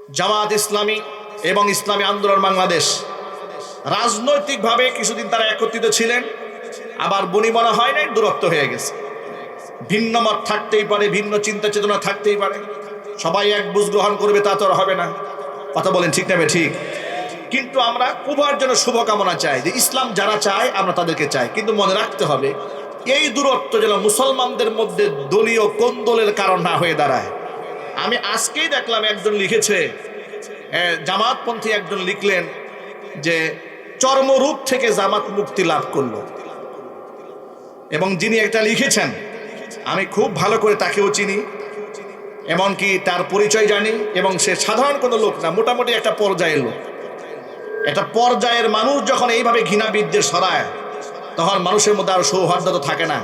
জামাত ইসলামী এবং ইসলামী আন্দোলন বাংলাদেশ রাজনৈতিকভাবে কিছুদিন তারা একত্রিত ছিলেন, আবার বনিবনা হয় নাই, দূরত্ব হয়ে গেছে। ভিন্ন মত থাকতেই পারে, ভিন্ন চিন্তা চেতনা থাকতেই পারে, সবাই এক বুঝ গ্রহণ করবে তা তো আর হবে না। কথা বলেন ঠিক না ঠিক? কিন্তু আমরা উভয়ের জন্য শুভকামনা চাই, যে ইসলাম যারা চায় আমরা তাদেরকে চাই, কিন্তু মনে রাখতে হবে এই দূরত্ব যেন মুসলমানদের মধ্যে দলীয় কোন্দলের কারণ না হয়ে দাঁড়ায়। আমি আজকেই দেখলাম একজন লিখেছে, জামাতপন্থী একজন লিখলেন যে চর্মরূপ থেকে জামাত মুক্তি লাভ করলো, এবং যিনি এটা লিখেছেন আমি খুব ভালো করে তাকেও চিনি, এমনকি তার পরিচয় জানি, এবং সে সাধারণ কোনো লোক না, মোটামুটি একটা পর্যায়ের লোক। একটা পর্যায়ের মানুষ যখন এইভাবে ঘৃণা বিদ্বেষ ছড়ায়, তখন মানুষের মধ্যে আর সৌহার্দ্যতা থাকে না,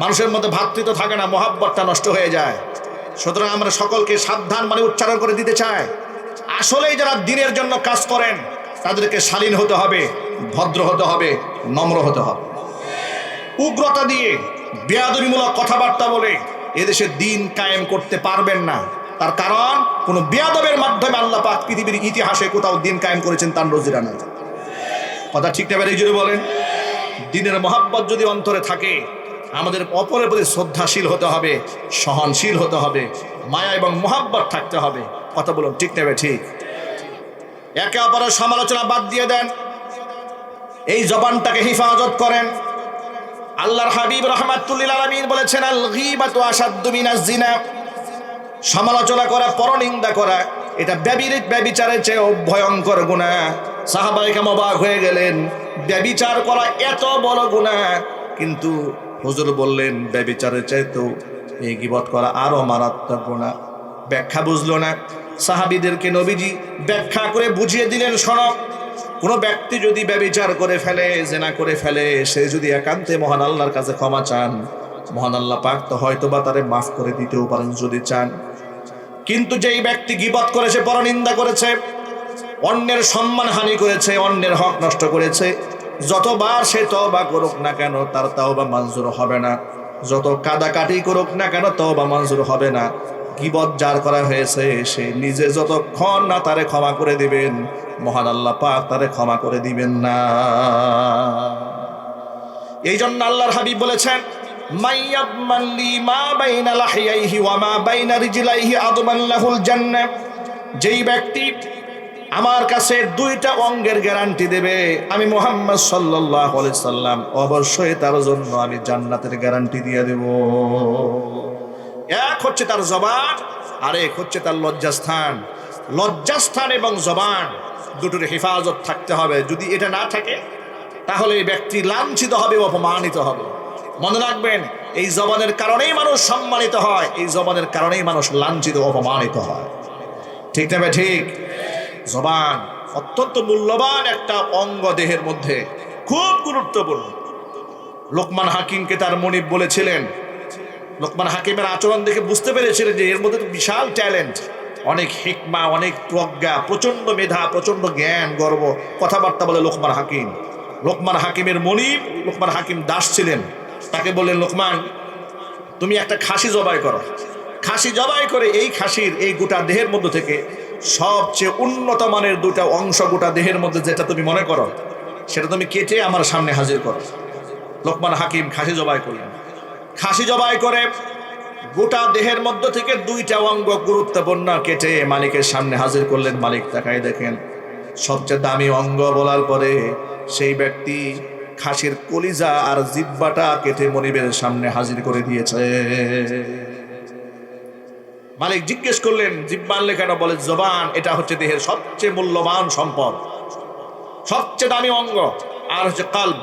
মানুষের মধ্যে ভ্রাতৃত্ব থাকে না, মহাব্বতটা নষ্ট হয়ে যায়। সুতরাং আমরা সকলকে সাবধান মানে উচ্চারণ করে দিতে চাই, আসলেই যারা দিনের জন্য কাজ করেন তাদেরকে শালীন হতে হবে, ভদ্র হতে হবে, নম্র হতে হবে। উগ্রতা দিয়ে বেয়াদবিমূলক কথাবার্তা বলে এদেশে দিন কায়েম করতে পারবেন না। তার কারণ কোন বেয়াদবের মাধ্যমে আল্লাহ পাক পৃথিবীর ইতিহাসে কোথাও দিন কায়েম করেছেন তার নজির নাই। কথা ঠিক না বেড়ে জুড়ে বলেন? দিনের মহাব্বত যদি অন্তরে থাকে, আমাদের অপরের প্রতি শ্রদ্ধাশীল হতে হবে, সহনশীল হতে হবে, মায়া এবং মহাব্বত থাকতে হবে। কথা বলুন ঠিক না ঠিক? একে অপরের সমালোচনা বাদ দিয়ে দেন, এই জবানটাকে হিফাজত করেন। আল্লাহর হাবিব রাহমাতুল লিল আলামিন বলেছেন, আল গীবাতু আশাদ্দু মিনাজ জিনা। সমালোচনা করা, পরনিন্দা করা, এটা ব্যভিচারের চেয়ে ভয়ঙ্কর গুনাহ। সাহাবায়ে কেরাম অবাক হয়ে গেলেন, ব্যভিচার করা এত বড় গুনাহ, কিন্তু হুজুর বললেন ব্যভিচারের চাইতেও এই গীবত করা আরো মারাত্মক গুনাহ। ব্যাখ্যা বুঝলো না, সাহাবীদেরকে নবীজি ব্যাখ্যা করে বুঝিয়ে দিলেন, শোনো, কোনো ব্যক্তি যদি ব্যভিচার করে ফেলে, জেনা করে ফেলে, সে যদি একান্তে মহান আল্লাহর কাছে ক্ষমা চান, মহান আল্লাহ পাক তো হয়তো বা তারে মাফ করে দিতেও পারেন যদি চান। কিন্তু যেই ব্যক্তি গীবত করেছে, পরনিন্দা করেছে, অন্যের সম্মান হানি করেছে, অন্যের হক নষ্ট করেছে, যতবার সে তওবা করুক না কেন তার তওবা মঞ্জুর হবে না, যত কাদাকাটি করুক না কেন তওবা মঞ্জুর হবে না। গীবত যার করা হয়েছে সে নিজে যতক্ষণ না তারে ক্ষমা করে দিবেন, মহান আল্লাহ পাক তারে ক্ষমা করে দিবেন না। এই জন্য আল্লাহর হাবিব বলেছেন, মাইয়াবমান লি মা বাইনা লাহিয়াইহি ওয়া মা বাইনা রিজলাইহি আদমান লাহুল জান্নাহ। যেই ব্যক্তি আমার কাছে দুইটা অঙ্গের গ্যারান্টি দেবে, আমি মুহাম্মদ সাল্লাল্লাহু আলাইহি সাল্লাম অবশ্যই তার জন্য আমি জান্নাতের গ্যারান্টি দিয়ে দেব। এক হচ্ছে তার জবান, আর এক হচ্ছে তার লজ্জাস্থান। লজ্জাস্থান এবং জবান দুটোর হেফাজত থাকতে হবে। যদি এটা না থাকে তাহলে এই ব্যক্তি লাঞ্ছিত হবে, অপমানিত হবে। মনে রাখবেন, এই জবানের কারণেই মানুষ সম্মানিত হয়, এই জবানের কারণেই মানুষ লাঞ্ছিত, অপমানিত হয়। ঠিক না ভাই ঠিক? জবান অত্যন্ত মূল্যবান একটা অঙ্গ দেহের মধ্যে, খুব গুরুত্বপূর্ণ। লোকমান হাকিমকে তার মনিব বলেছিলেন, লোকমান হাকিমের আচরণ দেখে বুঝতে পেরেছিলেন যে এর মধ্যে তো বিশাল ট্যালেন্ট, অনেক হিকমা, অনেক প্রজ্ঞা, প্রচন্ড মেধা, প্রচন্ড জ্ঞান, গর্ব, কথাবার্তা বলে লোকমান হাকিম। লোকমান হাকিমের মনিব, লোকমান হাকিম দাস ছিলেন, তাকে বললেন, লোকমান তুমি একটা খাসি জবাই করো। খাসি জবাই করে এই খাসির এই গোটা দেহের মধ্যে থেকে সবচেয়ে উন্নত মানের দুটা অংশ গোটা দেহের মধ্যে যেটা তুমি মনে করো সেটা তুমি কেটে আমার সামনে হাজির করো। লোকমান হাকিম খাসি জবাই করলেন। খাসি জবাই করে গোটা দেহের মধ্য থেকে দুইটা অঙ্গ গুরুত্বপূর্ণ কেটে মালিকের সামনে হাজির করলেন। মালিক তাকায় দেখেন সবচেয়ে দামি অঙ্গ বলার পরে সেই ব্যক্তি খাসির কলিজা আর জিহ্বাটা কেটে মনিবের সামনে হাজির করে দিয়েছে। মালিক জিজ্ঞেস করলেন, জিহ্বা আনলে কেন? বলে, জবান এটা হচ্ছে দেহের সবচেয়ে মূল্যবান সম্পদ, সবচেয়ে দামি অঙ্গ, আর হচ্ছে কালব,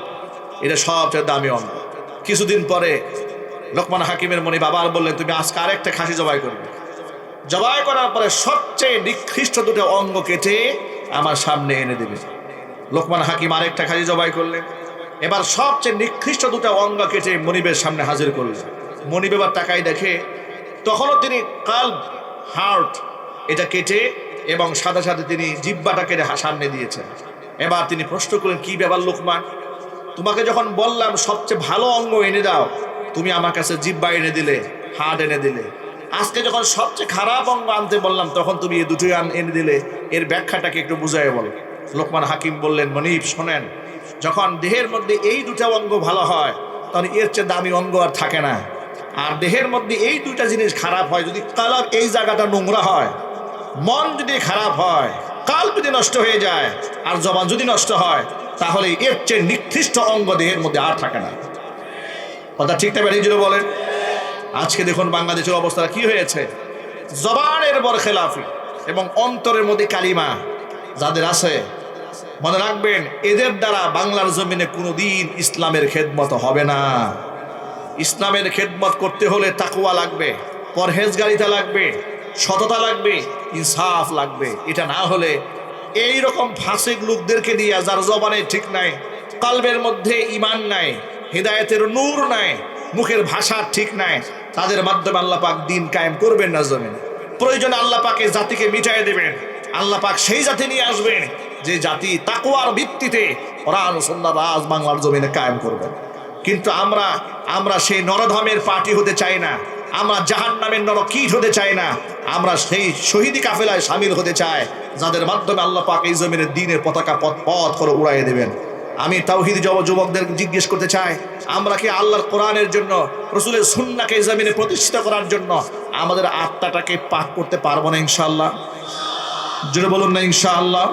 এটা সবচেয়ে দামি অঙ্গ। কিছুদিন পরে লোকমান হাকিমের মনিব আবার বললেন, তুমি আজকে আরেকটা খাসি জবাই করবে। জবাই করার পরে সবচেয়ে নিকৃষ্ট দুটো অঙ্গ কেটে আমার সামনে এনে দেবে। লোকমান হাকিম আরেকটা খাসি জবাই করলেন। এবার সবচেয়ে নিকৃষ্ট দুটো অঙ্গ কেটে মনিবের সামনে হাজির করলেন। মনিব এবার তাকাই দেখে তখনও তিনি কালব, হার্ট, এটা কেটে এবং সাথে সাথে তিনি জিহ্বাটা কেটে সামনে দিয়েছেন। এবার তিনি প্রশ্ন করলেন, কি ব্যাপার লোকমান, তোমাকে যখন বললাম সবচেয়ে ভালো অঙ্গ এনে দাও, তুমি আমার কাছে জিহ্বা এনে দিলে, হার্ট এনে দিলে, আজকে যখন সবচেয়ে খারাপ অঙ্গ আনতে বললাম তখন তুমি এই দুটোই এনে দিলে, এর ব্যাখ্যাটাকে একটু বুঝাই বলো। লোকমান হাকিম বললেন, মনিব শোনেন, যখন দেহের মধ্যে এই দুটা অঙ্গ ভালো হয় তখন এর চেয়ে দামি অঙ্গ আর থাকে না। আর দেহের মধ্যে এই দুইটা জিনিস খারাপ হয়, যদি কালাব এই জায়গাটা নোংরা হয়, মন যদি খারাপ হয়, কাল যদি নষ্ট হয়ে যায়, আর জবান যদি নষ্ট হয়, তাহলে এর চেয়ে নিকৃষ্ট অঙ্গ দেহের মধ্যে আর থাকে না। কথা ঠিক না বেরিয়ে বলেন? আজকে দেখুন বাংলাদেশের অবস্থা কি হয়েছে। জবানের বরখেলাফি এবং অন্তরের মধ্যে কালিমা যাদের আছে, মনে রাখবেন এদের দ্বারা বাংলার জমিনে কোনোদিন ইসলামের খেদমত হবে না। ইসলামের খেদমত করতে হলে তাকওয়া লাগবে, পরহেজগারিতা লাগবে, সততা লাগবে, ইনসাফ লাগবে। এটা না হলে এই রকম ফাসিক লোকদেরকে দিয়ে, যার জবানে ঠিক নাই, কলবের মধ্যে ঈমান নাই, হিদায়াতের নূর নাই, মুখের ভাষা ঠিক নাই, তাদের মাধ্যমে আল্লাহ পাক দিন কায়েম করবেন না জমিনে। প্রয়োজনে আল্লাহ পাক এই জাতিকে মিটাই দেবেন। আল্লাহ পাক সেই জাতি নিয়ে আসবেন যে জাতি তাকওয়ার ভিত্তিতে কোরআন ও সুন্নাহ রাজ বাংলার জমিনে কায়েম করবেন। কিন্তু আমরা সেই নরধমের পার্টি হতে চাই না, আমরা জাহান্নামের নরকীট হতে চাই না, আমরা সেই শহীদি কাফেলায় শামিল হতে চাই যাদের মাধ্যমে আল্লাহ পাক এই জমিনের দ্বীনের পতাকা পথ করে উড়াইয়ে দেবেন। আমি তাওহীদি যুবকদের জিজ্ঞেস করতে চাই, আমরা কি আল্লাহর কোরআনের জন্য, রাসূলের সুন্নাহকে এই জমিনে প্রতিষ্ঠিত করার জন্য আমাদের আত্মাটাকে পাক করতে পারবো না ইনশাআল্লাহ? জোরে বলুন না ইনশাআল্লাহ।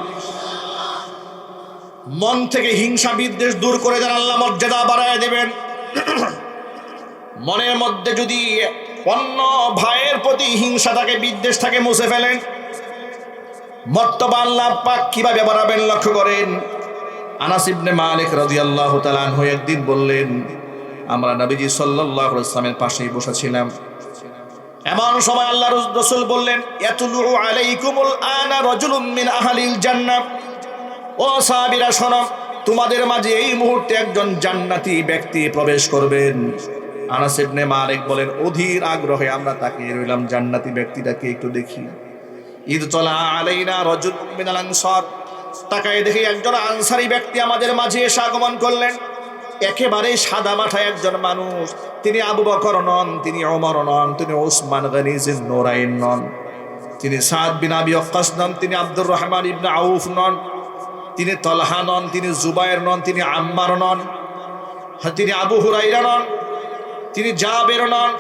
মন থেকে হিংসা বিদ্বেষ দূর করে দেন, আল্লাহ মর্যাদা বাড়ায় দেবেন। মনের মধ্যে যদি অন্য ভাইয়ের প্রতি হিংসা থাকে, বিদ্বেষ থাকে, মুছে ফেলেন। মর্তবা আল্লাহ পাক কিভাবে বাড়াবেন লক্ষ্য করেন। আনাস ইবনে মালিক রাদিয়াল্লাহু তাআলা আনহু একদিন বললেন, আমরা নবীজি সাল্লাল্লাহু আলাইহি ওয়াসাল্লামের পাশেই বসেছিলাম। এমন সময় আল্লাহর রাসূল বললেন, ইয়াতুলু আলাইকুমুল আনা রাজুলুম মিন আহলিল জান্নাহ। ও সাহাবীরা শোনো, তোমাদের মাঝে এই মুহূর্তে একজন জান্নাতি ব্যক্তি প্রবেশ করবেন। আনাস ইবনে মালিক বলেন, অধীর আগ্রহে আমরা তাকিয়ে রইলাম, জান্নাতি ব্যক্তিটাকে একটু দেখি। ইদ তালা আলাইনা রাজুলুম মিনাল আনসার, তাকায় দেখি একজন আনসারী ব্যক্তি আমাদের মাঝে এসে আগমন করলেন। একেবারে সাদা মাথায় একজন মানুষ। তিনি আবু বকর নন, তিনি ওমর নন, তিনি ওসমান গনি জিন নূরাইন নন, তিনি সাদ বিন আবি ওয়াক্কাস নন, তিনি আব্দুর রহমান ইবনে আউফ নন, তিনি তলহা নন, তিনি জুবায়ের নন, তিনি আম্মার নন, তিনি আবু হুরাইরা নন, তিনি জাবের নন।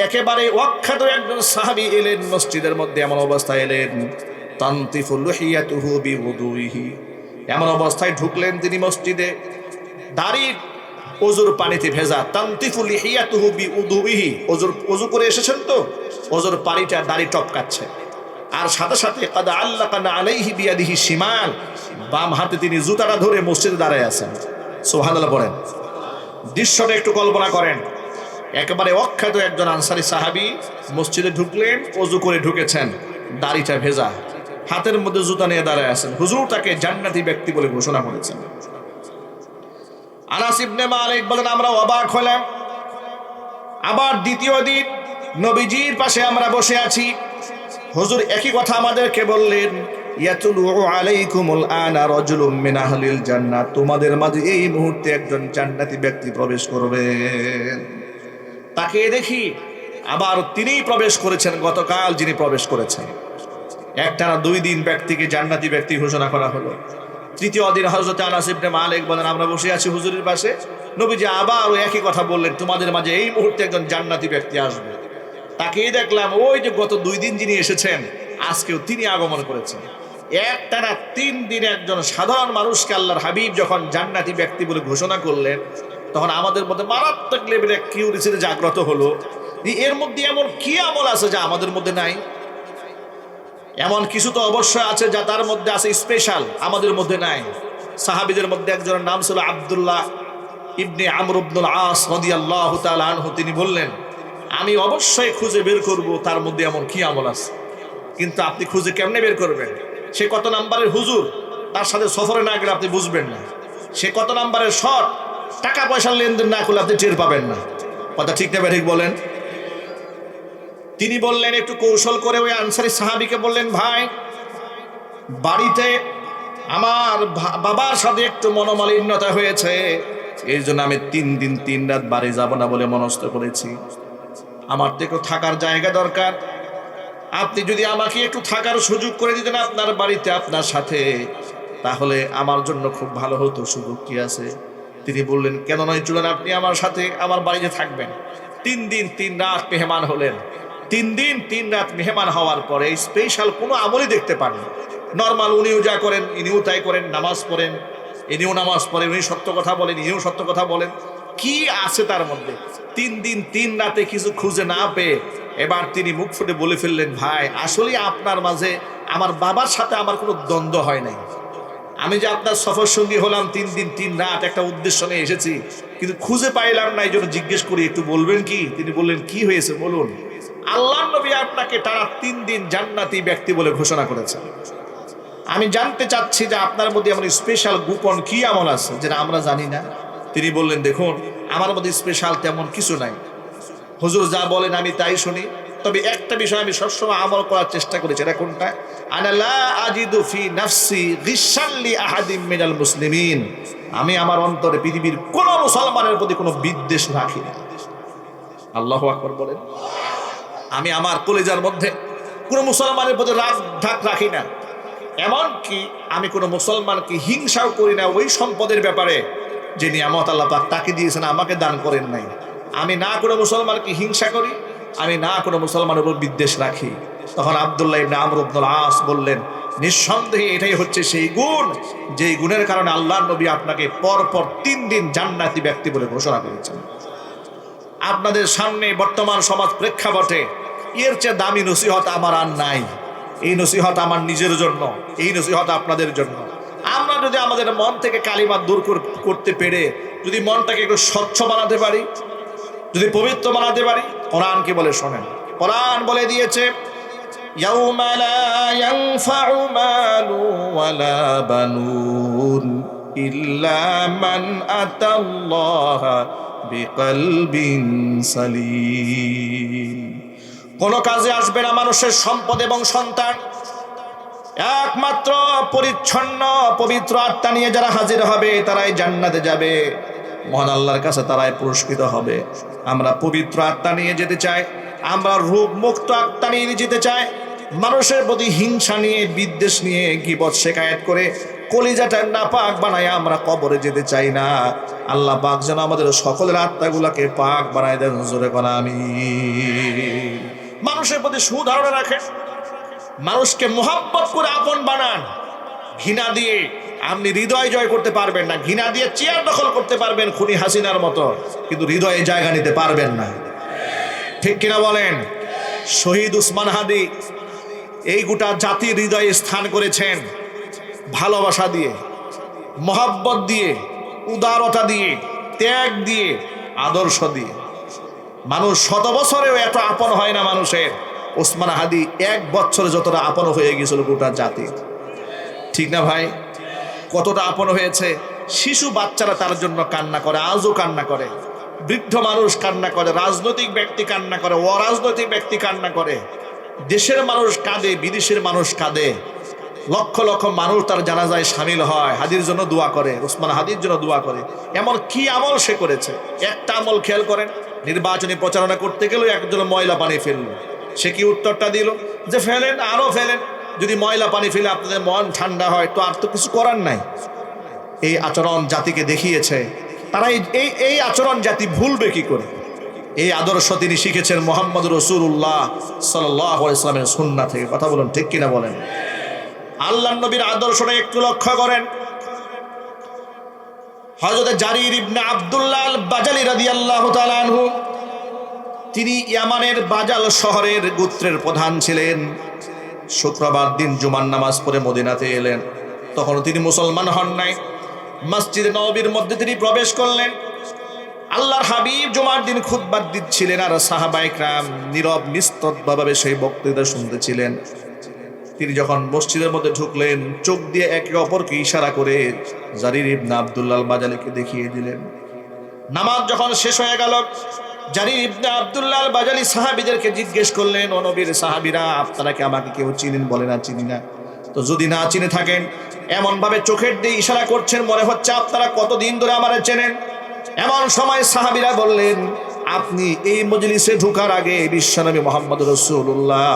একেবারে অখ্যাত একজন সাহাবী এলেন মসজিদের মধ্যে। এমন অবস্থায় এলেন, তানতিফু লিহিয়াতুহু বিউদুইহি, এমন অবস্থায় ঢুকলেন তিনি মসজিদে, দাড়ি ওযুর পানিতে ভেজা। তানতিফু লিহিয়াতুহু বিউদুইহি, ওযু করে এসেছেন তো, ওযুর পানিটা দাড়ি টপকাচ্ছে। আর সাথে সাথে কাদ আল্লাকানা আলাইহি বিয়াদিহি শিমাল, বাম হাতে তিনি জুতাটা ধরে মসজিদে দাঁড়ায় আছেন। সুবহানাল্লাহ পড়েন। দৃশ্যটা একটু কল্পনা করেন। একেবারে অখ্যাত একজন আনসারী সাহাবী মসজিদে ঢুকলেন, ওযু করে ঢুকেছেন, দাড়িটা ভেজা, হাতের মধ্যে জুতা নিয়ে দাঁড়ায় আছেন। হুজুর তাকে জান্নাতি ব্যক্তি বলে ঘোষণা করেছেন। আনাস ইবনে মালিক বলেন, আমরা অবাক হলাম। আবার দ্বিতীয় দিন নবীজির পাশে আমরা বসে আছি, হুজুর একই কথা আমাদেরকে বললেন, ইয়াতুলু আলাইকুমুল আনা রাজুলুম মিন আহলিল জান্নাহ, তোমাদের মাঝে এই মুহূর্তে একজন জান্নাতি ব্যক্তি প্রবেশ করবেন। তাকে দেখি আবার তিনিই প্রবেশ করেছেন, গতকাল যিনি প্রবেশ করেছেন। একটানা 2 দিন ব্যক্তিকে জান্নাতি ব্যক্তি ঘোষণা করা হলো। তৃতীয় দিন হযরত আনাস ইবনে মালিক বলেন, আমরা বসে আছি হুজুরের পাশে, নবীজি আবার ওই একই কথা বললেন, তোমাদের মাঝে এই মুহূর্তে একজন জান্নাতি ব্যক্তি আসবে। তাকেই দেখলাম, ওই যে গত 2 দিন যিনি এসেছেন, আজকেও তিনি আগমন করেছেন। একটানা 3 দিন একজন সাধারণ মানুষকে আল্লাহর হাবিব যখন জান্নাতি ব্যক্তি বলে ঘোষণা করলেন, তখন আমাদের মধ্যে মারাত্মক লেভেলে কিউরিসিটি জাগ্রত হলো। এর মধ্যে এমন কি আমল আছে যা আমাদের মধ্যে নাই? এমন কিছু তো অবশ্যই আছে যা তার মধ্যে আছে স্পেশাল, আমাদের মধ্যে নাই। সাহাবীদের মধ্যে একজনের নাম ছিল আব্দুল্লাহ ইবনে আমর ইবনুল আস রাদিয়াল্লাহু তাআলা আনহু। তিনি বললেন, আমি অবশ্যই খুঁজে বের করব তার মধ্যে এমন কি আমল আছে। কিন্তু আপনি খুঁজে কেমনে বের করবেন? সে কত নাম্বারের হুজুর, তার সাথে সফরে না গেলে আপনি বুঝবেন না। সে কত নাম্বারের শট, টাকা পয়সার লেনদেন না করলে আপনি টের পাবেন না। কথা ঠিক না ঠিক বলেন? তিনি বললেন, একটু কৌশল করে ওই আনসারী সাহাবীকে বললেন, ভাই বাড়িতে আমার বাবার সাথে একটু মনোমালিন্যতা হয়েছে, এই জন্য আমি 3 দিন 3 রাত বাড়ি যাব না বলে মনস্থ করেছি। আমার তো একটু থাকার জায়গা দরকার, আপনি যদি আমাকে একটু থাকার সুযোগ করে দিতেন আপনার বাড়িতে আপনার সাথে, তাহলে আমার জন্য খুব ভালো হতো। সুযোগ কি আছে? তিনি বললেন, কেন নয়, চলুন আপনি আমার সাথে আমার বাড়িতে থাকবেন। 3 দিন 3 রাত মেহমান হলেন। 3 দিন 3 রাত মেহমান হওয়ার পরে স্পেশাল কোনো আমলই দেখতে পান না। নর্মাল উনিও যা করেন ইনিও তাই করেন, নামাজ পড়েন, ইনিও নামাজ পড়েন, উনি সত্য কথা বলেন, ইনিও সত্য কথা বলেন। কি আছে তার মধ্যে? 3 দিন 3 রাতে কিছু খুঁজে না পেয়ে এবার তিনি মুখ ফুটে বলে ফেললেন, ভাই আসলে আপনার মাঝে আমার বাবার সাথে আমার কোনো দ্বন্দ্ব হয় নাই। আমি যে আপনার সফর সঙ্গী হলাম 3 দিন 3 রাত, একটা উদ্দেশ্য নিয়ে এসেছি, কিন্তু খুঁজে পাইলাম না, এই জন্য জিজ্ঞেস করি একটু বলবেন কি? তিনি বললেন, কি হয়েছে বলুন। আল্লাহর নবী আপনাকে টানা 3 দিন জান্নাতি ব্যক্তি বলে ঘোষণা করেছেন। আমি জানতে চাচ্ছি যে আপনার মধ্যে এমন স্পেশাল গোপন কি আমল আছে যেটা আমরা জানি না। তিনি বললেন, দেখুন আমার মধ্যে স্পেশাল তেমন কিছু নাই, হুজুর যা বলেন আমি তাই শুনি, তবে একটা বিষয় আমি সবসময় আমল করার চেষ্টা করেছি। এটা কোনটা? আনা লা আজিদু ফি নাফসি গিশান লি আহাদিম মিনাল মুসলিমিন। আমি আমার অন্তরে পৃথিবীর কোন মুসলমানের প্রতি কোনো বিদ্বেষ রাখি না। আল্লাহু আকবার বলেন। আমি আমার কলিজার মধ্যে কোনো মুসলমানের প্রতি রাগ ঢাক রাখি না। এমনকি আমি কোনো মুসলমানকে হিংসাও করি না ওই সম্পদের ব্যাপারে যে নিয়ামত আল্লাহ পাক তাকে দিয়েছেন, আমাকে দান করেন নাই। আমি না কোনো মুসলমানকে হিংসা করি, আমি না কোনো মুসলমানের উপর বিদ্বেষ রাখি। তখন আব্দুল্লাহ ইবনে আমর ইবনুল আস বললেন, নিঃসন্দেহে এটাই হচ্ছে সেই গুণ, যেই গুণের কারণে আল্লাহর নবী আপনাকে পরপর 3 দিন জান্নাতি ব্যক্তি বলে ঘোষণা করেছেন। আপনাদের সামনে বর্তমান সমাজ প্রেক্ষাপটে এর চেয়ে দামি নসিহত আমার আর নাই। এই নসিহত আমার নিজের জন্য, এই নসিহত আপনাদের জন্য। আমরা যদি আমাদের মন থেকে কালিমা দূর করতে পেরে যদি মনটাকে একটু স্বচ্ছ বানাতে পারি, যদি পবিত্র বানাতে পারি, কোরআন কি বলে শোনেন। কোরআন বলে দিয়েছে, ইয়াউমা লা ইয়ানফাউ মালু ওয়ালা বানুন ইল্লা মান আতাল্লাহা বিকলবিন সালিম। কোন কাজে আসবে না মানুষের সম্পদ এবং সন্তান, একমাত্র পরিচ্ছন্ন পবিত্র আত্মা নিয়ে যারা হাজির হবে তারাই জান্নাতে যাবে, মহান আল্লাহর কাছে তারাই পুরস্কৃত হবে। আমরা পবিত্র আত্মা নিয়ে যেতে চাই, আমরা রূপ মুক্ত আত্মা নিয়ে যেতে চাই। মানুষের প্রতি হিংসা নিয়ে, বিদ্বেষ নিয়ে, গীবত শেকায়েত করে কলিজাটা নাপাক বানায় আমরা কবরে যেতে চাই না। আল্লাহ পাক যেন আমাদের সকলের আত্মাগুলাকে পাক বানায় দেন, জোরে বলেন আমিন। মানুষের প্রতি সুধারণা রাখেন, মানুষকে মোহাব্বত করে আপন বানান। ঘৃণা দিয়ে আপনি হৃদয় জয় করতে পারবেন না। ঘৃণা দিয়ে চেয়ার দখল করতে পারবেন খুনি হাসিনার মতো, কিন্তু হৃদয়ে জায়গা নিতে পারবেন না। ঠিক কিনা বলেন? শহীদ উসমান হাদি এই গোটা জাতির হৃদয়ে স্থান করেছেন ভালোবাসা দিয়ে, মোহাব্বত দিয়ে, উদারতা দিয়ে, ত্যাগ দিয়ে, আদর্শ দিয়ে। মানুষ 100 বছরেও এত আপন হয় না মানুষের। ওসমান হাদি 1 বছরে যতটা আপন হয়ে গেছিল গোটা জাতি। ঠিক না ভাই? কতটা আপন হয়েছে। শিশু বাচ্চারা তার জন্য কান্না করে, আজও কান্না করে। বৃদ্ধ মানুষ কান্না করে, রাজনৈতিক ব্যক্তি কান্না করে, অরাজনৈতিক ব্যক্তি কান্না করে। দেশের মানুষ কাঁদে, বিদেশের মানুষ কাঁদে। লক্ষ লক্ষ মানুষ তার জানাজায় শামিল হয়, হাদির জন্য দোয়া করে, ওসমান হাদির জন্য দোয়া করে। এমন কি আমল সে করেছে? একটা আমল খেয়াল করেন, নির্বাচনী প্রচারণা করতে গেলেও একজন ময়লা পানি ফেলল। সে কি উত্তরটা দিল? যে ফেলেন, আরো ফেলেন, যদি ময়লা পানি ফেলে আপনাদের মন ঠান্ডা হয় তো আর তো কিছু করার নাই। এই আচরণ জাতিকে দেখিয়েছে। তারা এই আচরণ জাতি ভুলবে কি করে? এই আদর্শ তিনি শিখেছেন মুহাম্মদ রাসূলুল্লাহ সাল্লাল্লাহু আলাইহি ওয়াসাল্লামের সুন্নাহ থেকে। কথা বলুন, ঠিক কিনা বলেন? আল্লাহর নবীর আদর্শটা একটু লক্ষ্য করেন। হযরত জারির ইবনে আব্দুল্লাহ আল বাজালি রাদিয়াল্লাহু তাআলা আনহু, তিনি ইয়ামানের বাজাল শহরের গোত্রের প্রধান ছিলেন। শুক্রবার দিন জুমার নামাজ পড়ে মদিনাতে এলেন। তখন তিনি মুসলমান হন নাই। মসজিদে নববীর মধ্যে তিনি প্রবেশ করলেন। আল্লাহর হাবিব জুমার দিন খুতবা দিচ্ছিলেন, আর সাহাবায়ে কেরাম নীরব নিস্তব্ধভাবে সেই বক্তৃতা শুনতেছিলেন। তিনি যখন মসজিদের মধ্যে ঢুকলেন, চোখ দিয়ে একে অপরকে ইশারা করে জারির ইবনে আব্দুল্লাহ আল বাজালিকে দেখিয়ে দিলেন। নামাজ যখন শেষ হয়ে গেল, জারির ইবনে আব্দুল্লাহ আল বাজালি সাহাবীদেরকে জিজ্ঞেস করলেন, ও নবীর সাহাবীরা, আপনারা কি আমাকে কেউ চিনেন? বলে না, চিনি না। তো যদি না চিনে থাকেন, এমন ভাবে চোখের দিয়ে ইশারা করছেন মনে হচ্ছে আপনারা কতদিন ধরে আমারে চেনেন। এমন সময় সাহাবীরা বললেন, আপনি এই মজলিসে ঢোকার আগে বিশ্বনবী মুহাম্মদ রাসূলুল্লাহ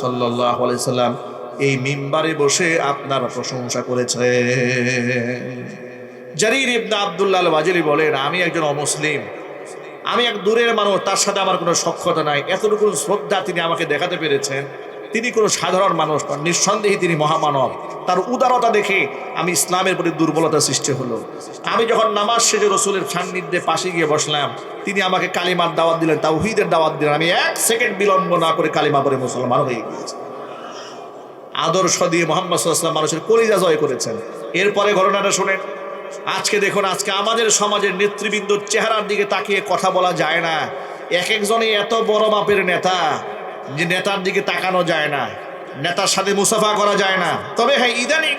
সাল্লাল্লাহু আলাইহি সাল্লাম এই মিম্বারে বসে আপনার প্রশংসা করেছেন। জারির ইবনে আব্দুল্লাহ আল বাজালি বলেন, আমি একজন অমুসলিম, আমি এক দূরের মানুষ, তার সাথে আমার কোনো সখ্যতা নাই, এতটুকু শ্রদ্ধা তিনি আমাকে দেখাতে পেরেছেন। তিনি কোনো সাধারণ মানুষ নন, নিঃসন্দেহে তিনি মহামানব। তার উদারতা দেখে আমি ইসলামের প্রতি দুর্বলতা সৃষ্টি হলো। আমি যখন নামাজ শেষে রসুলের সান্নিধ্যে পাশে গিয়ে বসলাম, তিনি আমাকে কালিমার দাওয়াত দিলেন, তাওহীদের দাওয়াত দিলেন। আমি 1 সেকেন্ড বিলম্ব না করে কালিমা পড়ে মুসলমান হয়ে গিয়েছি। আদর্শ দিয়ে মুহাম্মদ সাল্লাল্লাহু আলাইহি ওয়াসাল্লাম মানুষের কলিজা জয় করেছেন। এরপরে ঘটনাটা শুনেন। আজকে দেখুন, আজকে আমাদের সমাজের নেতৃবৃন্দর চেহারার দিকে তাকিয়ে কথা বলা যায় না। এক একজনই এত বড় মাপের নেতা যে নেতার দিকে তাকানো যায় না, নেতার সাথে মুসাফা করা যায় না। তবে হ্যাঁ, ইদানিং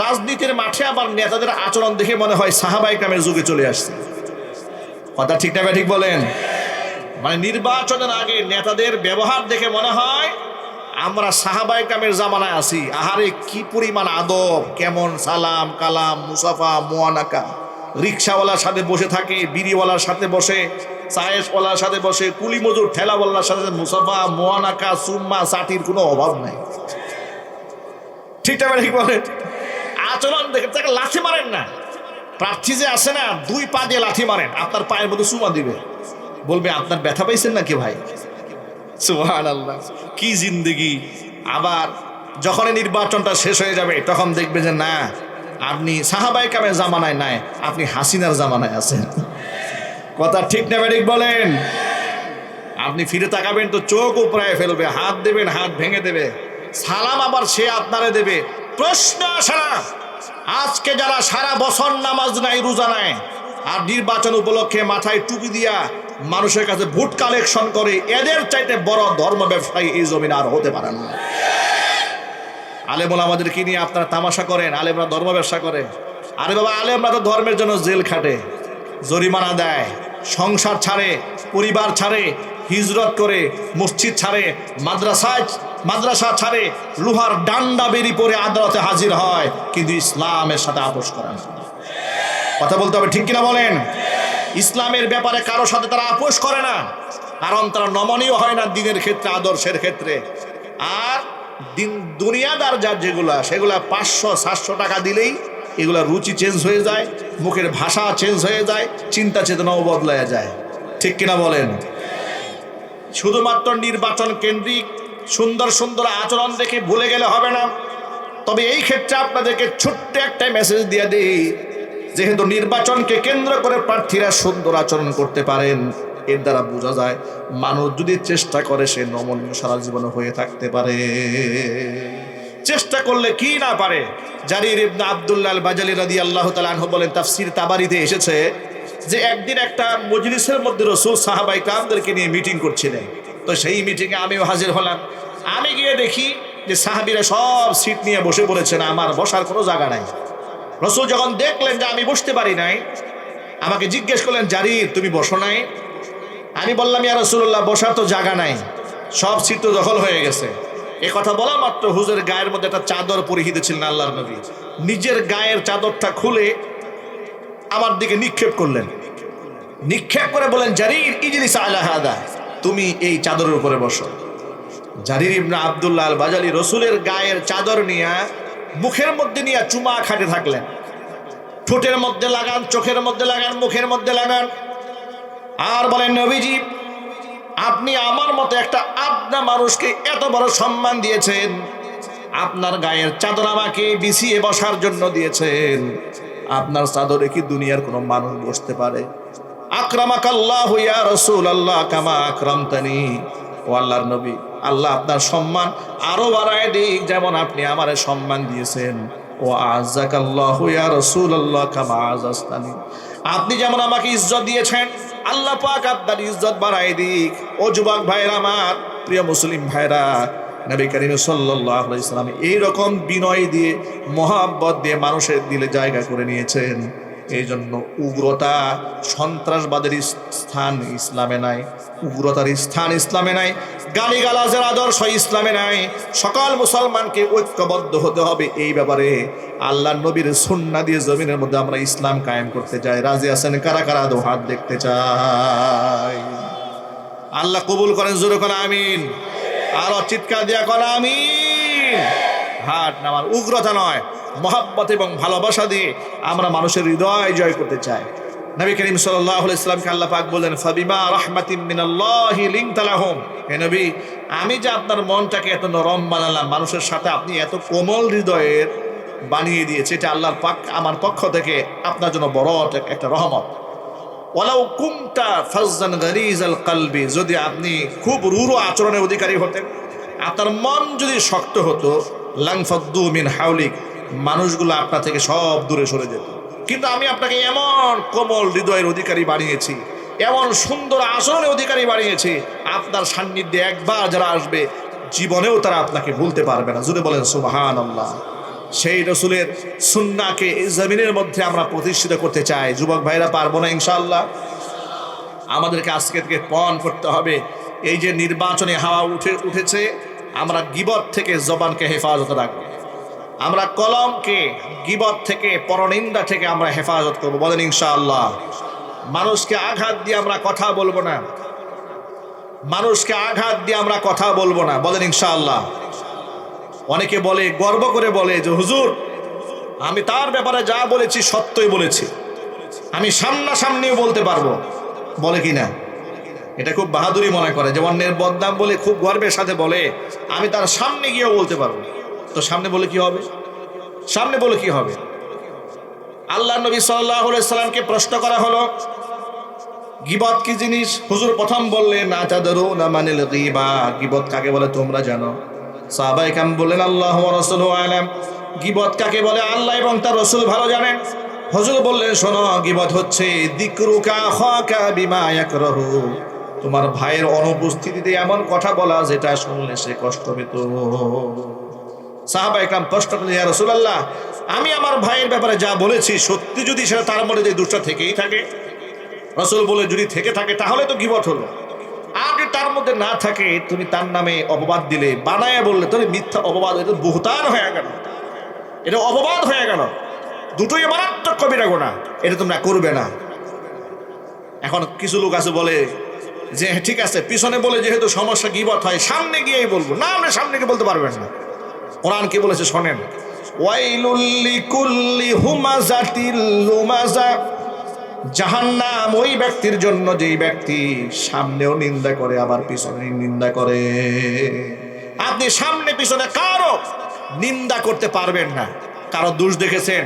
রাজনীতির মাঠে আবার নেতাদের আচরণ দেখে মনে হয় সাহাবায়ে কেরামের যুগে চলে আসছে। কথা ঠিক না ঠিক বলেন? মানে নির্বাচনের আগে নেতাদের ব্যবহার দেখে মনে হয় আমরা সাহাবায়ে কেরামের জামানায় আছি। আহারে কি পরিমাণ আদব, কেমন সালাম কালাম মুসাফা মুয়ানাকা। রিক্সাওয়ালার সাথে বসে থাকে, বিড়িওয়ালার সাথে বসে, চায়েসওয়ালার সাথে বসে, কুলি মজুর ঠেলাওয়ালার সাথে মুসাফা মুয়ানাকা সুম্মা সাটির কোনো অভাব নাই। ঠিক না ঠিক বলেন? আচরণ দেখে তাকে লাথি মারেন না। প্রার্থী যে আসে না, 2 পা দিয়ে লাথি মারেন, আপনার পায়ের মধ্যে চুমা দিবে, বলবে আপনার ব্যথা পাইছেন নাকি ভাই? সুবহানাল্লাহ, কি জিন্দেগি। আবার যখন নির্বাচনটা শেষ হয়ে যাবে তখন দেখবে যে না, আপনি সাহাবায়ে কেরামের জামানায় নাই, আপনি হাসিনার জামানায় আছেন। কথা ঠিক না ঠিক বলেন? আপনি ফিরে তাকাবেন তো চোখ উপড়ায় ফেলবে, হাত দেবেন হাত ভেঙে দেবে, সালাম আবার সে আপনারে দেবে। প্রশ্ন আসে না, আজকে যারা সারা বছর নামাজ নাই রোজা নাই আর নির্বাচন উপলক্ষে মাথায় টুপি দিয়া মানুষের কাছে ভোট কালেকশন করে, এদের চাইতে বড় ধর্ম ব্যবসায়ী এই জমিনে আর হতে পারে না। আলেমুল আমাদেরকে নিয়ে আপনারা তামাশা করেন, আলেমরা ধর্ম ব্যবসা করে। আরে বাবা, আলেমরা তো ধর্মের জন্য জেল খাটে, জরিমানা দেয়, সংসার ছাড়ে, পরিবার ছাড়ে, হিজরত করে, মসজিদ ছাড়ে, মাদ্রাসা ছাড়ে, লোহার ডান্ডা বেরি পরে আদালতে হাজির হয়, কিন্তু ইসলামের সাথে আপোষ করে না। কথা বলতে হবে, ঠিক কিনা বলেন? ইসলামের ব্যাপারে কারোর সাথে তারা আপোষ করে না, কারণ তারা নমনীয় হয় না দিনের ক্ষেত্রে, আদর্শের ক্ষেত্রে। আর দুনিয়াদার যার যেগুলা, সেগুলা 500-700 টাকা দিলেই এগুলা রুচি চেঞ্জ হয়ে যায়, মুখের ভাষা চেঞ্জ হয়ে যায়, চিন্তা চেতনাও বদলায় যায়। ঠিক কিনা বলেন? শুধুমাত্র নির্বাচন কেন্দ্রিক সুন্দর সুন্দর আচরণ দেখে ভুলে গেলে হবে না। তবে এই ক্ষেত্রে আপনাদেরকে ছোট্ট একটা মেসেজ দিয়ে দিই, যেহেতু নির্বাচনকে কেন্দ্র করে প্রার্থীরা সুন্দর আচরণ করতে পারেন, এর দ্বারা বোঝা যায় মানুষ যদি চেষ্টা করে সে নমনীয় সারা জীবন হয়ে থাকতে পারে। চেষ্টা করলে কি না পারে। জারির ইবনে আব্দুল্লাহ আল বাজালি রাদিয়াল্লাহু তাআলা আনহু বলেন, তাফসীর তাবারিতে এসেছে যে একদিন একটা মজলিসের মধ্যে রাসূল সাহাবায়ে কেরামদেরকে নিয়ে মিটিং করছিলেন। তো সেই মিটিংয়ে আমিও হাজির হলাম। আমি গিয়ে দেখি যে সাহাবীরা সব সিট নিয়ে বসে পড়েছেন, আমার বসার কোনো জায়গা নাই। রাসূল যখন দেখলেন যে আমি বসতে পারি নাই, আমাকে জিজ্ঞেস করলেন, জারির তুমি বসো নাই? আমি বললাম, ইয়া রাসূলুল্লাহ, বসার তো জায়গা নাই, সব সিট তো দখল হয়ে গেছে। এ কথা বলা মাত্র হুজুরের গায়ের মধ্যে একটা চাদর পরিহিত ছিলেন আল্লাহর নবী, নিজের গায়ের চাদরটা খুলে আমার দিকে নিক্ষেপ করলেন। নিক্ষেপ করে বলেন, জারির ইজলিস আলা হাদা, তুমি এই চাদরের উপরে বসো। জারির ইবনে আব্দুল্লাহ আল বাজালি রাসূলের গায়ের চাদর নিয়ে মুখের মধ্যে নিয়ে চুমা খাটে থাকলেন। ঠোঁটের মধ্যে লাগান, চোখের মধ্যে লাগান, মুখের মধ্যে লাগান, আর বলেন, নবীজি আপনি আমার মতো একটা আবনা মানুষকে এত বড় সম্মান দিয়েছেন, আপনার গায়ের চাদর আমাকে বিছিয়ে বসার জন্য দিয়েছেন, আপনার চাদরে কি দুনিয়ার কোনো মানুষ বসতে পারে? আকরামাকাল্লাহু ইয়া রাসূলুল্লাহ কামা আকরামতানি, ও আল্লাহর নবী, আল্লাহ আপনার সম্মান আরো বাড়ায় দিক যেমন আপনি আমারে সম্মান দিয়েছেন। ও আযাকাল্লাহু ইয়া রাসূলুল্লাহ কামা আযাস্তানি, আপনি যেমন আমাকে ইজ্জত দিয়েছেন, আল্লাহ পাক আপনার ইজ্জত বাড়ায় দিক। ও যুবক ভাইরা, আমার প্রিয় মুসলিম ভাইরা, নবী করিম সাল্লাল্লাহু আলাইহি সাল্লাম এইরকম বিনয় দিয়ে, মহব্বত দিয়ে মানুষের দিলে জায়গা করে নিয়েছেন। এই জন্য উগ্রতা, সন্ত্রাসবাদের স্থান ইসলামে নাই, উগ্রতার স্থান ইসলামে নাই, গালিগালাজের আদর্শ ইসলামে নাই। সকল মুসলমানকে ঐক্যবদ্ধ হতে হবে এই ব্যাপারে। আল্লাহর নবীর সুন্নাহ দিয়ে জমিনের মধ্যে আমরা ইসলাম কায়েম করতে চাই। রাজি আছেন কারা কারা? দো হাত দেখতে চাই। আল্লাহ কবুল করেন, জোরে করে আমিন। আরো চিৎকার দিয়া করে আমিন। হাট নামার উগ্রতা নয়, মহাব্বত এবং ভালোবাসা দিয়ে আমরা মানুষের হৃদয় জয় করতে চাই। নবী করিম সাল্লাল্লাহু আলাইহি ওয়াসাল্লামকে আল্লাহ পাক বললেন, ফাবিমা রাহমাতিন মিনাল্লাহি লিনতা লাহুম। হে নবী, আমি যে আপনার মনটাকে এত নরম বানালাম, মানুষের সাথে আপনি এত কোমল হৃদয়ের বানিয়ে দিয়েছে, এটা আল্লাহর পাক আমার পক্ষ থেকে আপনার জন্য বড় একটা রহমত। ওয়ালাউ কুনতা ফাজ্জান গালিজাল কলবি, যদি আপনি খুব রূঢ় আচরণের অধিকারী হতেন, আপনার মন যদি শক্ত হতো, লাংফাদ্দু মিন হাওলিক, মানুষগুলো আপনার থেকে সব দূরে সরে যেত। কিন্তু আমি আপনাকে এমন কোমল হৃদয়ের অধিকারী বানিয়েছি, এমন সুন্দর আচরণের অধিকারী বানিয়েছি, আপনার সান্নিধ্যে একবার যারা আসবে জীবনেও তারা আপনাকে ভুলতে পারবে না। জুড়ে বলেন সুবহানাল্লাহ। সেই রসুলের সুন্নাহকে এই জমিনের মধ্যে আমরা প্রতিষ্ঠিত করতে চাই। যুবক ভাইরা, পারবো না ইনশাআল্লাহ? আমাদেরকে আজকে থেকে পণ করতে হবে। এই যে নির্বাচনী হাওয়া উঠেছে, আমরা গীবত থেকে জবানকে হেফাজত রাখবো, আমরা কলমকে গীবত থেকে, পরনিন্দা থেকে আমরা হেফাজত করবো। বলেন ইনশাআল্লাহ। মানুষকে আঘাত দিয়ে আমরা কথা বলবো না, মানুষকে আঘাত দিয়ে আমরা কথা বলবো না। বলেন ইনশাআল্লাহ। অনেকে বলে, গর্ব করে বলে যে হুজুর, আমি তার ব্যাপারে যা বলেছি সত্যই বলেছি, আমি সামনাসামনিও বলতে পারবো। বলে কি না? এটা খুব বাহাদুরি মনে করে, যে অন্যের বদনাম বলে খুব গর্বের সাথে বলে আমি তার সামনে গিয়েও বলতে পারবো। তো সামনে বলে কি হবে? সামনে বলে কি হবে? আল্লাহ নবী সাল্লাল্লাহু আলাইহি সাল্লামকে প্রশ্ন করা হলো, গীবত কি জিনিস? হুজুর প্রথম বললেন, আতাদরুনা মানিল গীবা, গীবত কাকে বলে তোমরা জানো? সাহাবায়ে কেরাম বললেন, আল্লাহু ওয়া রাসূলুহু আলাম, গীবত কাকে বলে আল্লাহ এবং তার রাসূল ভালো জানেন। হুজুর বললেন, শোনো, গীবত হচ্ছে যিকরুকা আখাকা বিমা ইয়াকরাহু, তোমার ভাইয়ের অনুপস্থিতিতে এমন কথা বলা যেটা শুনলে সে কষ্ট পেত। সাহাবায়ে কেরাম প্রশ্ন করলেন, ইয়া রাসূলুল্লাহ, আমি আমার ভাইয়ের ব্যাপারে যা বলেছি সত্যি যদি সেটা তার মধ্যে যে দুষ্ট থেকেই থাকে? রাসূল বলে, যদি থেকে থাকে তাহলে তো গীবত হলো। আর যদি তার মধ্যে না থাকে, তুমি তার নামে অপবাদ দিলে, বানায়া বললে, তুমি মিথ্যা অপবাদ, এটা বুহতান হয়ে গেল, এটা অপবাদ হয়ে গেল, দুটোই মারাত্মক কবিরা গুনাহ, এটা তোমরা করবে না। এখন কিছু লোক আছে বলে যে ঠিক আছে, পিছনে বলে যেহেতু সমস্যা গীবত হয়, সামনে গিয়েই বলবো। না, আমরা সামনে গিয়ে বলতে পারবেন না। কোরআন কি বলেছে শোনেন, ওয়াইলুল লিকুল্লি হুমাযাতিল লুমাযা, জাহান্নাম ওই ব্যক্তির জন্য যেই ব্যক্তি সামনেও নিন্দা করে আবার পিছনে নিন্দা করে। আপনি সামনে পিছনে কারো নিন্দা করতে পারবেন না। কারো দোষ দেখেছেন,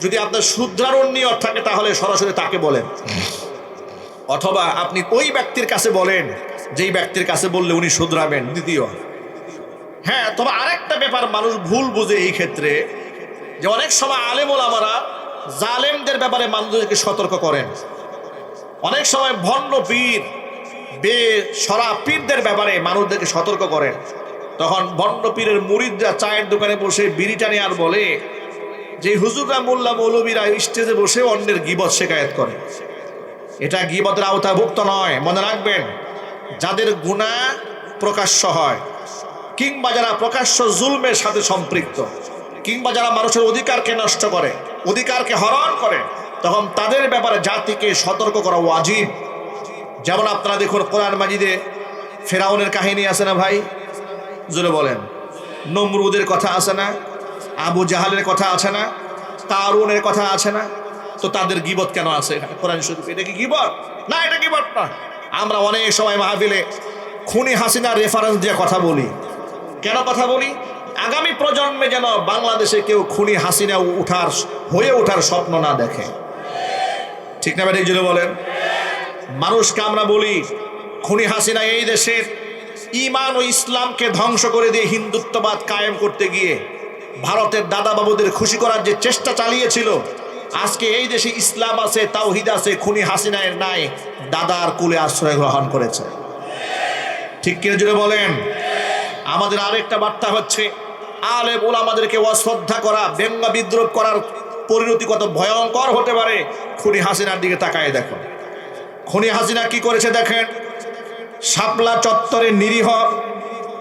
যদি আপনার শুধরানোর নিয়ত থাকে তাহলে সরাসরি তাকে বলেন, অথবা আপনি ওই ব্যক্তির কাছে বলেন যেই ব্যক্তির কাছে বললে উনি শুধরাবেন। দ্বিতীয়, হ্যাঁ, তবে আরেকটা ব্যাপার মানুষ ভুল বুঝে এই ক্ষেত্রে, যে অনেক সময় আলেম ওলামারা জালেমদের ব্যাপারে মানুষদেরকে সতর্ক করেন। অনেক সময় ভণ্ড পীর, বেসরা পীরদের ব্যাপারে মানুষদেরকে সতর্ক করেন। তখন ভণ্ড পীরের মুরিদরা চায়ের দোকানে বসে বিড়ি টানে আর বলে যে হুজুররা, মোল্লা মৌলবীরা স্টেজে বসে অন্যের গীবত শেখায়েত করে। এটা গীবতের আওতাভুক্ত নয়। মনে রাখবেন, যাদের গুনাহ প্রকাশ্য হয়, কিংবা যারা প্রকাশ্য জুলমের সাথে সম্পৃক্ত, কিংবা যারা মানুষের অধিকারকে নষ্ট করে, অধিকারকে হরণ করে, তখন তাদের ব্যাপারে জাতিকে সতর্ক করা ওয়াজিব। যেমন আপনারা দেখুন, কোরআন মাজিদে ফেরাউনের কাহিনী আছে না ভাই? জোরে বলেন। নমরুদের কথা আছে না? আবু জাহালের কথা আছে না? কারুনের কথা আছে না? তো তাদের গীবত কেন আছে এখানে কোরআন শরীফে? এটা কি গীবত? না, এটা গীবত না। আমরা অনেক সময় মাহফিলে খুনি হাসিনার রেফারেন্স দিয়ে কথা বলি। কেন কথা বলি? আগামী প্রজন্মে যেন বাংলাদেশে কেউ খুনি হাসিনা হয়ে ওঠার স্বপ্ন না দেখে। ঠিক না ভাই? জন্য বলেন। মানুষকে আমরা বলি, খুনি হাসিনা এই দেশের ঈমান ও ইসলামকে ধ্বংস করে দিয়ে হিন্দুত্ববাদ কায়েম করতে গিয়ে ভারতের দাদা বাবুদের খুশি করার যে চেষ্টা চালিয়েছিল, আজকে এই দেশে ইসলাম আছে, তাওহীদ আছে, খুনি হাসিনার নাই দাদার কুলে আশ্রয় গ্রহণ করেছে। ঠিক কিনা জুড়ে বলেন। আমাদের আরেকটা বার্তা হচ্ছে, আলেম ওলামাদেরকে অশ্রদ্ধা করা, ব্যঙ্গ বিদ্রুপ করার পরিণতি কত ভয়ঙ্কর হতে পারে। খুনি হাসিনার দিকে তাকায় দেখো। খুনি হাসিনা কি করেছে দেখেন। শাপলা চত্বরে নিরীহ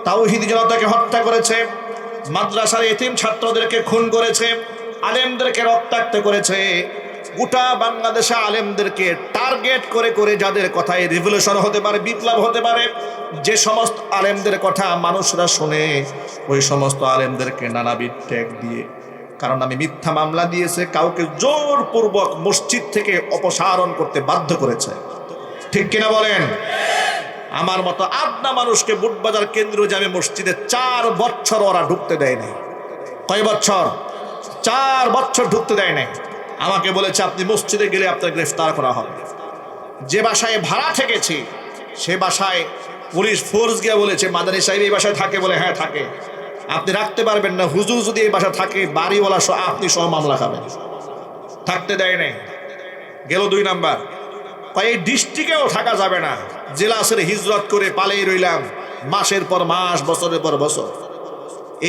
তাওহীদি জনতাকে হত্যা করেছে, মাদ্রাসার এতিম ছাত্রদেরকে খুন করেছে, আলেমদেরকে রক্তাক্ত করেছে, গোটা বাংলাদেশে আলেমদেরকে টার্গেট করে করে যাদের কথায় রিভলিউশন হতে পারে, বিপ্লব হতে পারে, যে সমস্ত আলেমদের কথা মানুষরা শোনে, ওই সমস্ত আলেমদেরকে নানাবিধ ট্যাগ দিয়ে, কারণ আমি মিথ্যা মামলা দিয়েছে, কাউকে জোরপূর্বক মসজিদ থেকে অপসারণ করতে বাধ্য করেছে। ঠিক কিনা বলেন? আমার মতো আদনা মানুষকে বুটবাজার কেন্দ্রীয় জামে মসজিদে 4 বছর ওরা ঢুকতে দেয় নাই। কয় বছর? 4 বছর ঢুকতে দেয় নাই। আমাকে বলেছে আপনি মসজিদে গেলে আপনার গ্রেফতার করা হবে। যে বাসায় ভাড়া থেকেছি সে বাসায় পুলিশ ফোর্স গিয়ে বলেছে মাদানী সাহেব এই বাসায় থাকে, বলে হ্যাঁ থাকে, আপনি রাখতে পারবেন না, হুজুর যদি এই বাসা থাকে বাড়িওয়ালা সহ আপনি সহ মামলা খাবেন। থাকতে দেয় নাই। গেল 2 নাম্বার, এই ডিস্ট্রিক্টেও থাকা যাবে না, জেলা ছেড়ে হিজরত করে পালিয়ে রইলাম মাসের পর মাস, বছরের পর বছর।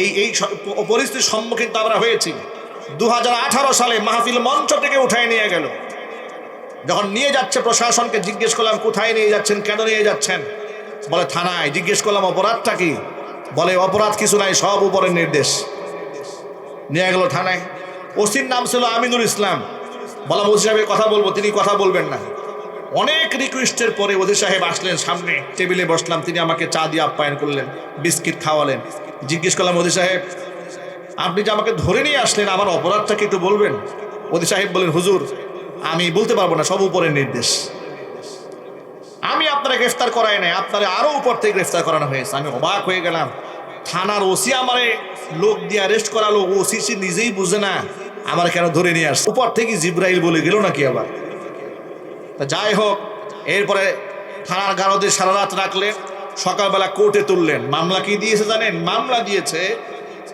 এই পরিস্থিতির সম্মুখীন তো আমরা হয়েছি। 2018 সালে মাহফিল মঞ্চ থেকে উঠায় নিয়ে গেল। যখন নিয়ে যাচ্ছে প্রশাসনকে জিজ্ঞেস করলাম কোথায় নিয়ে যাচ্ছেন, কেন নিয়ে যাচ্ছেন? বলে থানায়। জিজ্ঞেস করলাম অপরাধটা কি? বলে অপরাধ কিছু নাই, সব উপরের নির্দেশ। নিয়ে গেল থানায়। ওসির নাম ছিল আমিনুল ইসলাম। বললাম ওসি সাহেবের কথা বলবো, তিনি কথা বলবেন না। অনেক রিকোয়েস্টের পরে ওসি সাহেব আসলেন, সামনে টেবিলে বসলাম, তিনি আমাকে চা দিয়ে আপ্যায়ন করলেন, বিস্কিট খাওয়ালেন। জিজ্ঞেস করলাম ওসি সাহেব আপনি যে আমাকে ধরে নিয়ে আসলেন, আমার অপরাধটা কি একটু বলবেন? ওসি সাহেব বলেন হুজুর আমি বলতে পারবো না, সব উপরের নির্দেশ। আমি আপনারা গ্রেফতার করাই নাই, আপনারা আরো উপর থেকে গ্রেফতার করানো হয়েছে। আমি অবাক হয়ে গেলাম। থানার ওসি আমারে লোক দিয়ে অ্যারেস্ট করালো, ওসি নিজেই বুঝে না আমার কেন ধরে নিয়ে আসছে, উপর থেকে জিব্রাইল বলে গেল নাকি আবার। তা যাই হোক, এরপরে থানার গারদে সারা রাত রাখলেন, সকালবেলা কোর্টে তুললেন। মামলা কি দিয়েছে জানেন? মামলা দিয়েছে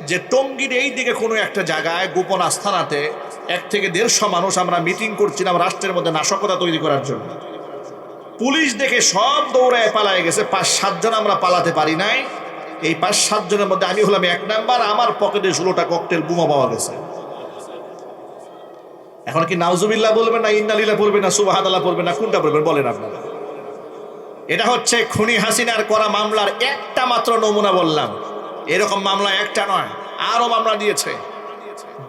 যে টঙ্গীর এই দিকে কোনো একটা জায়গায় গোপন আস্থানাতে 1 থেকে 150 মানুষ আমরা মিটিং করছিলাম রাষ্ট্রের মধ্যে নাশকতা তৈরি করার জন্য। পুলিশ দেখে সব দৌড়ায় পালায় গেছে, 5-7 জন আমরা পালাতে পারি নাই। এই 5-7 জনের মধ্যে আমি হলাম 1 নাম্বার। আমার পকেটে 16টা ককটেল বোমা পাওয়া গেছে। এখন কি নাউজুবিল্লাহ বলবেন না ইন্নালিল্লাহ বলবেন না সুবহানাল্লাহ বলবেন না, কোনটা বলবেন বলেন আপনারা? এটা হচ্ছে খুনি হাসিনার করা মামলার একটা মাত্র নমুনা বললাম। এরকম মামলা একটা নয়, আরো মামলা দিয়েছে।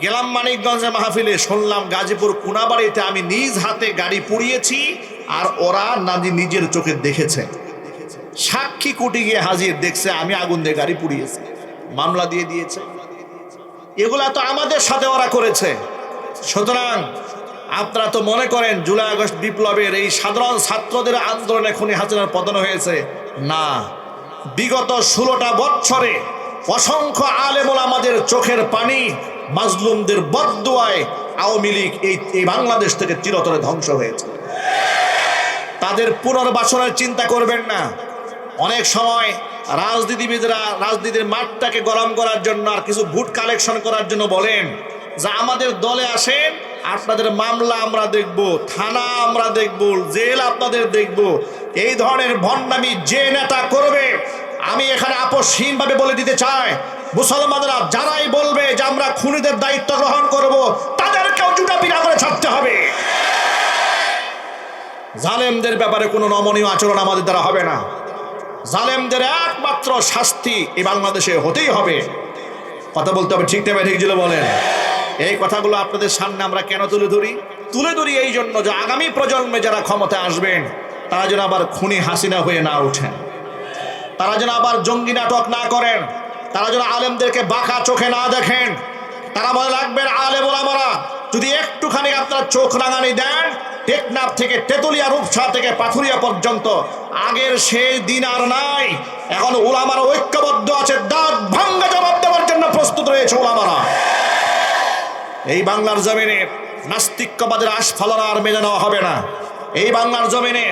গেলাম মানিকগঞ্জে মাহফিলে, শুনলাম গাজীপুর কোনাবাড়িতে আমি নিজ হাতে গাড়ি পুড়িয়েছি, আর ওরা নিজের চোখে দেখেছে। সাক্ষী কোর্টে গিয়ে হাজির, দেখছে আমি আগুন দিয়ে গাড়ি পুড়িয়েছি, মামলা দিয়ে দিয়েছে। এগুলা তো আমাদের সাথে ওরা করেছে। সুতরাং আপনারা তো মনে করেন জুলাই আগস্ট বিপ্লবের এই সাধারণ ছাত্রদের আন্দোলনে খুনি হাসিনার পতন হয়েছে? না, বিগত 16টা বছরে অসংখ্য আলেম ওলামাদের চোখের পানি, মাজলুমদের বদদুয়ায় আওয়ামী লীগ এই বাংলাদেশ থেকে চিরতরে ধ্বংস হয়েছে। তাদের পুনর্বাসনের চিন্তা করবেন না। অনেক সময় রাজনীতিবিদরা রাজনীতির মাঠটাকে গরম করার জন্য আর কিছু ভোট কালেকশন করার জন্য বলেন যে আমাদের দলে আসেন, আপনাদের মামলা আমরা দেখব, থানা আমরা দেখব, জেল আপনাদের দেখব। এই ধরনের ভণ্ডামি যে নেতা করবে, আমি এখানে আপসহীনভাবে বলে দিতে চাই, মুসলমানরা যারাই বলবে যে আমরা খুনিদের দায়িত্ব গ্রহণ করব, তাদেরকেও জুতা পিটা করে ছাড়তে হবে। জালেমদের ব্যাপারে কোনো নমনীয় আচরণ আমাদের দ্বারা হবে না। জালেমদের একমাত্র শাস্তি এই বাংলাদেশে হতেই হবে। কথা বলতে হবে, ঠিক নেবে ঠিক ছিল বলেন। এই কথাগুলো আপনাদের সামনে আমরা কেন তুলে ধরি এই জন্য যে আগামী প্রজন্মে যারা ক্ষমতায় আসবেন তারা যেন আবার খুনি হাসিনা হয়ে না ওঠেন, তারা যেন আবার জঙ্গি নাটক না করেন, তারা যেন আলেমদেরকে বাঁকা চোখে না দেখেন। তারা মনে রাখবেন আলেম ওলামারা যদি একটুখানি আপনারা চোখ রাঙানি দেন, টেকনাফ থেকে তেতুলিয়া, রূপসা থেকে পাথুরিয়া পর্যন্ত আগের সেই দিন আর নাই। এখন ওলামারা ঐক্যবদ্ধ আছে, দাঁত ভাঙ্গা জবাব দেওয়ার জন্য প্রস্তুত রয়েছে ওলামারা। এই বাংলার জমিনে নাস্তিক্যবাদের আস্ফালন আর মেনে নেওয়া হবে না। এই বাংলার জমিনে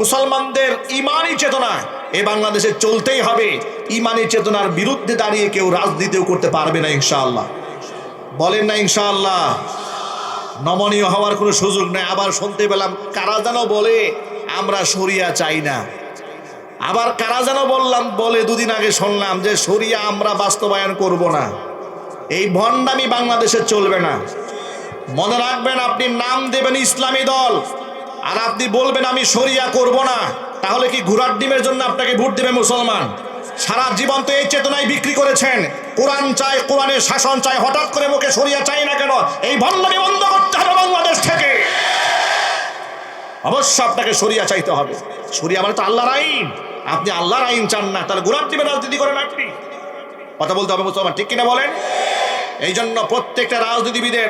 মুসলমানদের ইমানি চেতনা এই বাংলাদেশে চলতেই হবে। ইমানি চেতনার বিরুদ্ধে দাঁড়িয়ে কেউ রাজনীতিও করতে পারবে না ইনশাআল্লাহ। বলেন না ইনশাআল্লাহ? নমনীয় হওয়ার কোনো সুযোগ নেই। আবার শুনতে পেলাম কারা যেন বলে আমরা শরিয়া চাই না। আবার কারা যেন বলে 2 দিন আগে শুনলাম যে শরিয়া আমরা বাস্তবায়ন করব না। এই ভণ্ডামি বাংলাদেশে চলবে না। মনে রাখবেন, আপনি নাম দেবেন ইসলামী দল আর আপনি বলবেন আমি শরিয়া করব না, তাহলে কি ঘোড়ার ডিমের জন্য আপনাকে ভোট দেবে মুসলমান? সারা জীবন তো এই চেতনায় বিক্রি করেছেন। কোরআন চাই, কোরআনের শাসন চাই, হঠাৎ করে মুখে শরিয়া চাই না কেন? এই ভণ্ডামি বন্ধ করতে হবে বাংলাদেশ থেকে। অবশ্য আপনাকে শরিয়া চাইতে হবে। শরিয়া মানে তো আল্লাহর আইন। আপনি আল্লাহর আইন চান না, তাহলে গোলাম টিপে রাজনীতি করেন আপনি। কথা বলতে হবে মুসলমান, ঠিক কিনা বলেন? এই জন্য প্রত্যেকটা রাজনীতিবিদের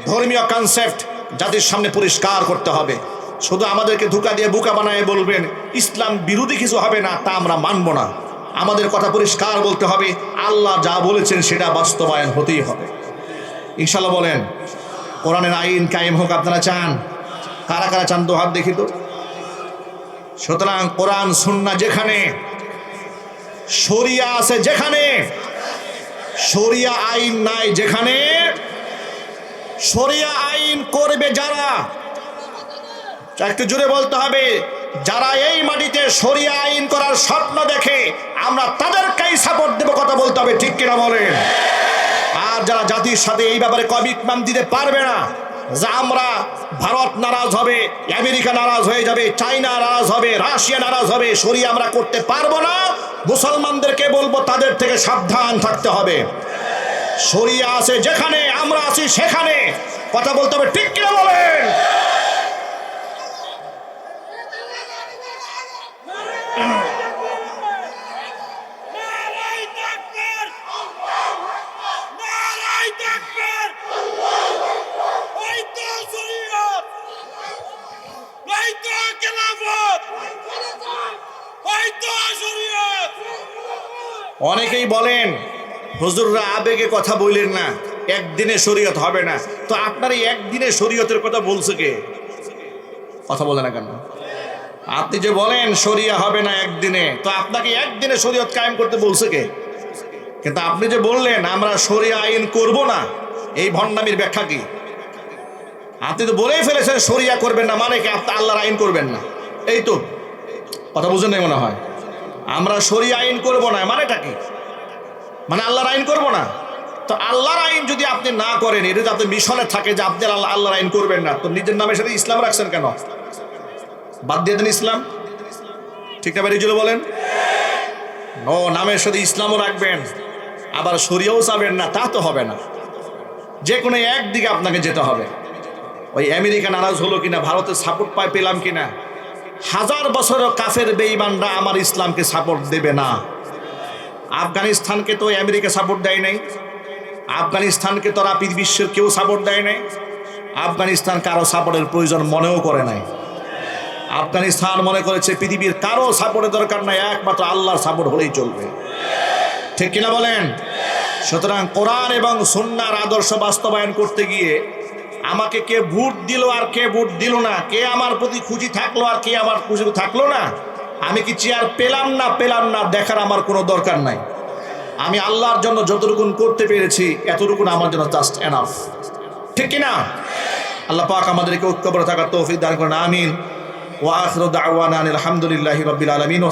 ধর্মীয় কনসেপ্ট জাতির সামনে পরিষ্কার করতে হবে। শুধু আমাদেরকে ধোঁকা দিয়ে বোকা বানায় বলবেন ইসলাম বিরোধী কিছু হবে না, তা আমরা মানব না। আমাদের কথা পরিষ্কার বলতে হবে, আল্লাহ যা বলেছেন সেটা বাস্তবায়ন হতেই হবে ইনশাল্লাহ। বলেন কোরআনের আইন কায়েম হোক, আপনারা চান? কারা কারা চান তো হাত দেখি তো। সুতরাং কোরআন সুন্নাহ যেখানে, শরিয়া আছে যেখানে, শরিয়া আইন নাই যেখানে, শরিয়া আইন করবে যারা, একটু জোরে বলতে হবে, যারা এই মাটিতে শরিয়া আইন করার স্বপ্ন দেখে আমরা তাদেরকেই সাপোর্ট দেব। কথা বলতে হবে, ঠিক কিনা বলেন? আর যারা জাতির সাথে এই ব্যাপারে কমিটমেন্ট দিতে পারবে না, যে আমরা ভারত নারাজ হবে, আমেরিকা নারাজ হয়ে যাবে, চায়না নারাজ হবে, রাশিয়া নারাজ হবে, শরিয়া আমরা করতে পারবো না, মুসলমানদেরকে বলবো তাদের থেকে সাবধান থাকতে হবে। শরিয়া আছে যেখানে, আমরা আছি সেখানে। কথা বলতে হবে, ঠিক কিনা বলেন? অনেকেই বলেন হুজুররা আবেগে কথা বললেন না, একদিনে শরীয়ত হবে না। তো আপনার এই একদিনে শরীয়তের কথা বলছে কে? কথা বলে না কেন? আপনি যে বলেন শরিয়া হবে না একদিনে, তো আপনাকে একদিনে শরীয়ত কায়েম করতে বলছে কে? কিন্তু আপনি যে বললেন আমরা শরিয়া আইন করব না, এই ভণ্ডামির ব্যাখ্যা কি? আপনি তো বলেই ফেলেছেন শরিয়া করবেন না, মানে কি আপনি আল্লাহর আইন করবেন না? এই তো কথা বুঝেন নাই মনে হয়। আমরা শরিয়া আইন করব না মানেটা কি? মানে আল্লাহর আইন করব না। তো আল্লাহর আইন যদি আপনি না করেন, এটা যদি আপনি মিশনে থাকে যে আপনি আল্লাহর আইন করবেন না, তো নিজের নামের সাথে ইসলাম রাখছেন কেন? বাদ দিয়ে দেন ইসলাম, ঠিক না? বেরিয়ে বলেন নো, নামের সাথে ইসলামও রাখবেন, আবার শরিয়াও চাবেন না, তা তো হবে না। যে কোনো একদিকে আপনাকে যেতে হবে। ওই আমেরিকা নারাজ হলো কিনা, ভারতের সাপোর্ট পেলাম কিনা, 1000 বছরও কাফের বেঈমানরা আমার ইসলামকে সাপোর্ট দেবে না। আফগানিস্তানকে তো আমেরিকা সাপোর্ট দেয় নাই, আফগানিস্তানকে তো বিশ্বের কেউ সাপোর্ট দেয় নাই। আফগানিস্তান কারো সাপোর্টের প্রয়োজন মনেও করে নাই। আফগানিস্তান মনে করেছে পৃথিবীর কারো সাপোর্টের দরকার নাই, একমাত্র আল্লাহর সাপোর্ট হলেই চলবে, ঠিক কিনা বলেন? সুতরাং কোরআন এবং সুন্নাহর আদর্শ বাস্তবায়ন করতে গিয়ে আমাকে কে ভোট দিল আর কে ভোট দিল না, কে আমার প্রতি খুশি থাকলো আর কে আমার খুশি থাকলো না, আমি কি চেয়ার পেলাম না দেখার আমার কোনো দরকার নাই। আমি আল্লাহর জন্য যতটুকু করতে পেরেছি এতটুকু আমার জন্য জাস্ট এনাফ, ঠিক কিনা? আল্লাহ পাক আমাদেরকে ঐক্যবদ্ধ থাকার তৌফিক দান করেন, আমিন। ওয়া আখিরু দাওয়ানা আলহামদুলিল্লাহি রাব্বিল আলামিন।